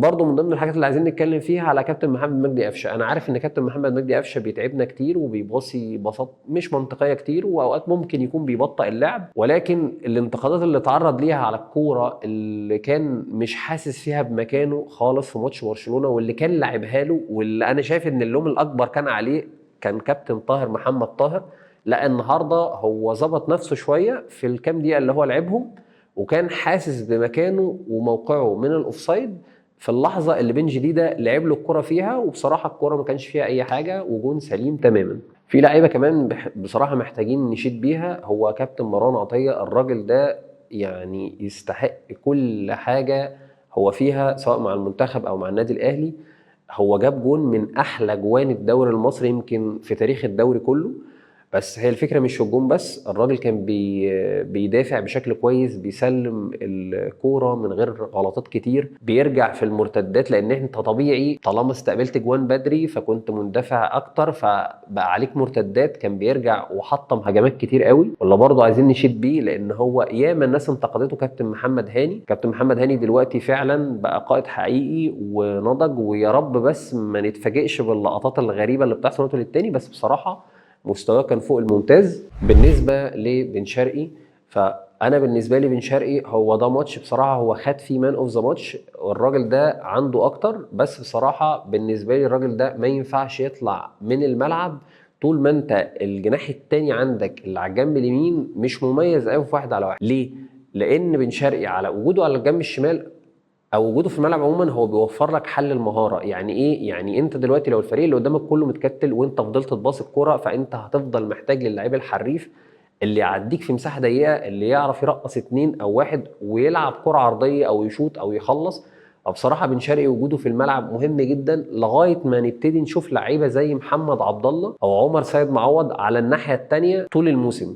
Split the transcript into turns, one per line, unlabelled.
برضه من ضمن الحاجات اللي عايزين نتكلم فيها على كابتن محمد مجدي قفشه. انا عارف ان كابتن محمد مجدي قفشه بيتعبنا كتير وبيباصي باصات مش منطقيه كتير، واوقات ممكن يكون بيبطئ اللعب، ولكن الانتقادات اللي اتعرض ليها على الكوره اللي كان مش حاسس فيها بمكانه خالص في ماتش برشلونه، واللي كان لعبها له، واللي انا شايف ان اللوم الاكبر كان عليه كان كابتن طاهر محمد طاهر. لا النهارده هو ظبط نفسه شويه في الكام دقيقه اللي هو لعبهم، وكان حاسس بمكانه وموقعه من الاوفسايد في اللحظه اللي بن جديده لعب له الكره فيها، وبصراحه الكره ما كانش فيها اي حاجه وجون سليم تماما. في لعيبه كمان بصراحه محتاجين نشيد بيها، هو كابتن مروان عطيه. الراجل ده يعني يستحق كل حاجه هو فيها، سواء مع المنتخب او مع النادي الاهلي. هو جاب جون من احلى جوان الدوري المصري يمكن في تاريخ الدوري كله. بس هي الفكره مش في الجون بس، الراجل كان بيدافع بشكل كويس، بيسلم الكوره من غير غلطات كتير، بيرجع في المرتدات، لان انت طبيعي طالما استقبلت جوان بدري فكنت مندفع اكتر فبقى عليك مرتدات. كان بيرجع وحطم هجمات كتير قوي. ولا برضه عايزين نشيد بيه لان هو ياما الناس انتقدته كابتن محمد هاني. كابتن محمد هاني دلوقتي فعلا بقى قائد حقيقي ونضج، ويا رب بس ما نتفاجئش باللقطات الغريبه اللي بتحصل من للتاني. بس بصراحه مستواه كان فوق الممتاز. بالنسبه لبن شرقي، فانا بالنسبه لي بن شرقي هو ده ماتش بصراحه هو خد فيه مان اوف ذا ماتش، والراجل ده عنده اكتر. بس بصراحه بالنسبه لي الراجل ده ما ينفعش يطلع من الملعب طول ما انت الجناح التاني عندك اللي على الجنب اليمين مش مميز قوي في واحد على واحد. ليه؟ لان بن شرقي على وجوده على الجنب الشمال او وجوده في الملعب عموما هو بيوفر لك حل المهاره. يعني ايه؟ يعني انت دلوقتي لو الفريق اللي قدامك كله متكتل وانت فضلت تباص الكوره، فانت هتفضل محتاج للعيب الحريف اللي يعديك في مساحه ضيقه، اللي يعرف يرقص اتنين او واحد ويلعب كره عرضيه او يشوط او يخلص. بصراحه بن شرقي وجوده في الملعب مهم جدا لغايه ما نبتدي نشوف لعيبه زي محمد عبد الله او عمر سيد معوض على الناحيه الثانيه طول الموسم.